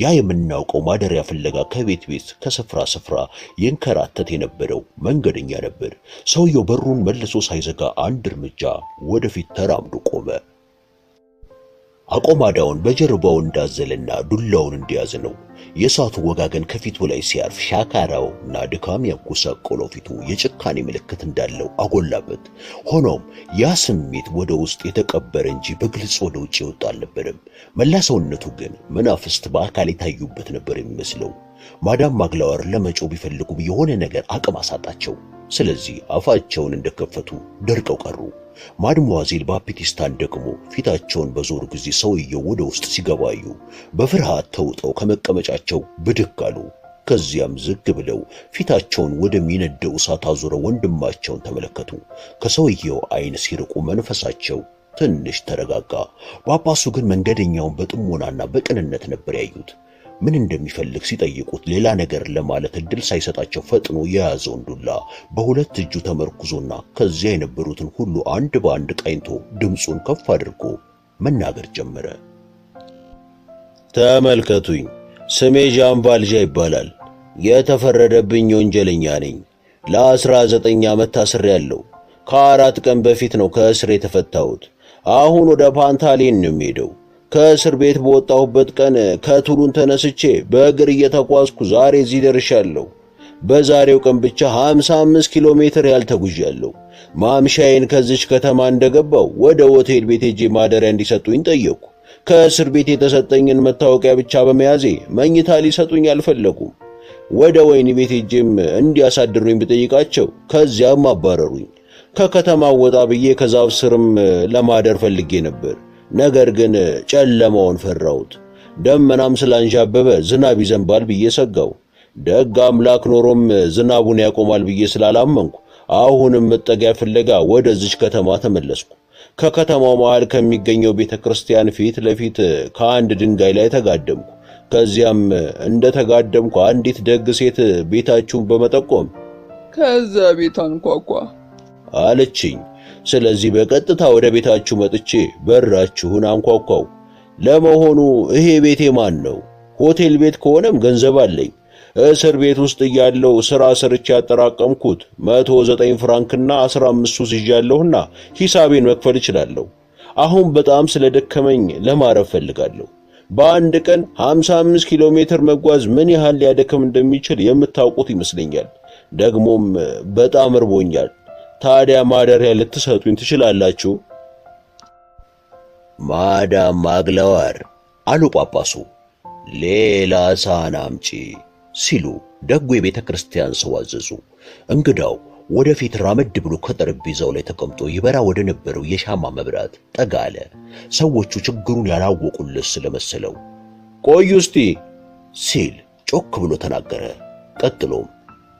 ያ የምናውቀው ማደሪያ ፍለጋ ከቤት ቤት ከስፍራ ስፍራ ይንከራተት የነበረው መንገደኛ ነበር። ሰውየው በሩን መልሶ ሳይዘጋ አንድ እርምጃ ወደፊት ተራምዶ ቆመ። አቆማዳውን በጀርባው እንዳዘለና ዱላውን እንደያዘ ነው። የእሳቱ ወጋገን ከፊቱ ላይ ሲያርፍ ሻካራውና ድካም ያጎሳቆለው ፊቱ የጭካኔ ምልክት እንዳለው አጎላበት። ሆኖም ያ ስሜት ወደ ውስጥ የተቀበረ እንጂ በግልጽ ወደ ውጭ የወጣ አልነበረም። መላ ሰውነቱ ግን መናፍስት በአካል የታዩበት ነበር የሚመስለው። ማዳም ማግላወር ለመጮህ ቢፈልጉም የሆነ ነገር አቅም አሳጣቸው። ስለዚህ አፋቸውን እንደከፈቱ ደርቀው ቀሩ። ማድሞዋዜል ባፕቲስታን ደግሞ ፊታቸውን በዞሩ ጊዜ ሰውየው ወደ ውስጥ ሲገባዩ በፍርሃት ተውጠው ከመቀመጫቸው ብድግ አሉ። ከዚያም ዝግ ብለው ፊታቸውን ወደሚነደው እሳት አዙረው ወንድማቸውን ተመለከቱ። ከሰውየው ዓይን ሲርቁ መንፈሳቸው ትንሽ ተረጋጋ። ጳጳሱ ግን መንገደኛውን በጥሞናና በቅንነት ነበር ያዩት። ምን እንደሚፈልግ ሲጠይቁት ሌላ ነገር ለማለት እድል ሳይሰጣቸው ፈጥኖ የያዘውን ዱላ በሁለት እጁ ተመርኩዞና ከዚያ የነበሩትን ሁሉ አንድ በአንድ ቃኝቶ ድምፁን ከፍ አድርጎ መናገር ጀመረ። ተመልከቱኝ፣ ስሜ ዣን ቫልዣ ይባላል። የተፈረደብኝ ወንጀለኛ ነኝ። ለ19 ዓመት ታስሬያለሁ። ከ4 ቀን በፊት ነው ከእስር የተፈታሁት። አሁን ወደ ፓንታሌን ነው የምሄደው። ከእስር ቤት በወጣሁበት ቀን ከቱሉን ተነስቼ በእግር እየተጓዝኩ ዛሬ እዚህ ደርሻለሁ። በዛሬው ቀን ብቻ 55 ኪሎ ሜትር ያህል ተጉዣለሁ። ማምሻዬን ከዚች ከተማ እንደገባው ወደ ሆቴል ቤት ሄጄ ማደሪያ እንዲሰጡኝ ጠየቅኩ። ከእስር ቤት የተሰጠኝን መታወቂያ ብቻ በመያዜ መኝታ ሊሰጡኝ አልፈለጉም። ወደ ወህኒ ቤት ሄጄም እንዲያሳድሩኝ ብጠይቃቸው ከዚያም አባረሩኝ። ከከተማው ወጣ ብዬ ከዛፍ ስርም ለማደር ፈልጌ ነበር። ነገር ግን ጨለማውን ፈራሁት። ደመናም ስላንዣበበ ዝናብ ይዘንባል ብዬ ሰጋው። ደግ አምላክ ኖሮም ዝናቡን ያቆማል ብዬ ስላላመንኩ አሁንም መጠጊያ ፍለጋ ወደዚች ከተማ ተመለስኩ። ከከተማው መሃል ከሚገኘው ቤተክርስቲያን ፊት ለፊት ከአንድ ድንጋይ ላይ ተጋደምኩ። ከዚያም እንደተጋደምኩ አንዲት ደግ ሴት ቤታችሁን በመጠቆም ከዛ ቤት አንኳኳ አለችኝ። ስለዚህ በቀጥታ ወደ ቤታችሁ መጥቼ በራችሁን አንኳኳው። ለመሆኑ ይሄ ቤቴ ማን ነው? ሆቴል ቤት ከሆነም ገንዘብ አለኝ። እስር ቤት ውስጥ እያለሁ ሥራ ሰርቼ ያጠራቀምኩት 109 ፍራንክና 15 ሱስ ይዣለሁና ሂሳቤን መክፈል እችላለሁ። አሁን በጣም ስለደከመኝ ለማረፍ ፈልጋለሁ። በአንድ ቀን 55 ኪሎ ሜትር መጓዝ ምን ያህል ሊያደክም እንደሚችል የምታውቁት ይመስለኛል። ደግሞም በጣም እርቦኛል። ታዲያ ማደሪያ ልትሰጡኝ ትችላላችሁ? ማዳም ማግላወር አሉ ጳጳሱ። ሌላ ሳህን አምጪ ሲሉ ደጉ የቤተ ክርስቲያን ሰው አዘዙ። እንግዳው ወደፊት ራመድ ብሎ ከጠረጴዛው ላይ ተቀምጦ ይበራ ወደ ነበረው የሻማ መብራት ጠጋ አለ። ሰዎቹ ችግሩን ያላወቁለት ስለመሰለው ቆዩ እስቲ ሲል ጮክ ብሎ ተናገረ። ቀጥሎም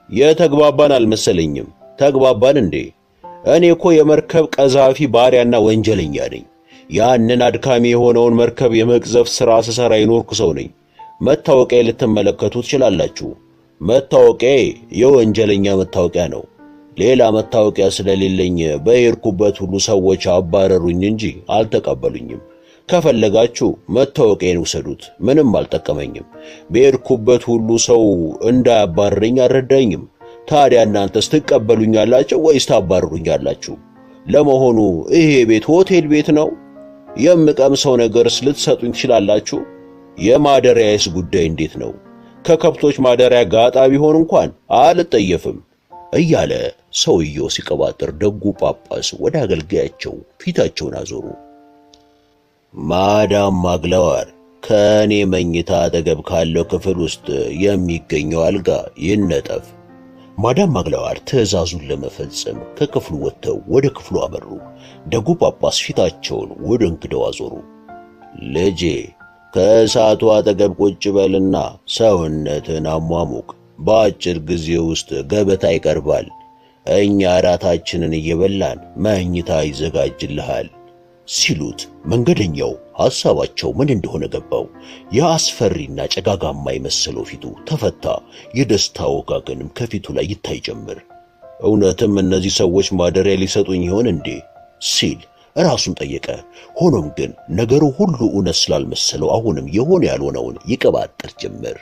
የተግባባን አልመሰለኝም። ተግባባን እንዴ? እኔ እኮ የመርከብ ቀዛፊ ባሪያና ወንጀለኛ ነኝ። ያንን አድካሚ የሆነውን መርከብ የመቅዘፍ ሥራ ስሰራ የኖርኩ ሰው ነኝ። መታወቂያ ልትመለከቱ ትችላላችሁ። መታወቂያ የወንጀለኛ መታወቂያ ነው። ሌላ መታወቂያ ስለሌለኝ በሄድኩበት ሁሉ ሰዎች አባረሩኝ እንጂ አልተቀበሉኝም። ከፈለጋችሁ መታወቂያን ውሰዱት፣ ምንም አልጠቀመኝም። በሄድኩበት ሁሉ ሰው እንዳያባረረኝ አልረዳኝም። ታዲያ እናንተስ ትቀበሉኛላችሁ ወይስ ታባረሩኛላችሁ? ለመሆኑ ይሄ ቤት ሆቴል ቤት ነው? የምቀምሰው ነገርስ ልትሰጡኝ ትችላላችሁ? የማደሪያዬስ ጉዳይ እንዴት ነው? ከከብቶች ማደሪያ ጋጣ ቢሆን እንኳን አልጠየፍም እያለ ሰውየው ሲቀባጥር ደጉ ጳጳስ ወደ አገልጋያቸው ፊታቸውን አዞሩ። ማዳም ማግላወር ከኔ መኝታ አጠገብ ካለው ክፍል ውስጥ የሚገኘው አልጋ ይነጠፍ። ማዳም ማግላወር ትዕዛዙን ለመፈጸም ከክፍሉ ወጥተው ወደ ክፍሉ አመሩ። ደጉ ጳጳስ ፊታቸውን ወደ እንግዳው አዞሩ። ልጄ ከእሳቱ አጠገብ ቁጭ በልና ሰውነትን አሟሙቅ። በአጭር ጊዜ ውስጥ ገበታ ይቀርባል። እኛ ራታችንን እየበላን መኝታ ይዘጋጅልሃል ሲሉት መንገደኛው ሐሳባቸው ምን እንደሆነ ገባው። የአስፈሪና ጨጋጋማ የመሰለው ፊቱ ተፈታ። የደስታ ወጋገንም ከፊቱ ላይ ይታይ ጀመር። እውነትም እነዚህ ሰዎች ማደሪያ ሊሰጡኝ ይሆን እንዴ ሲል ራሱን ጠየቀ። ሆኖም ግን ነገሩ ሁሉ እውነት ስላልመሰለው አሁንም የሆነ ያልሆነውን ይቀባጥር ጀመር።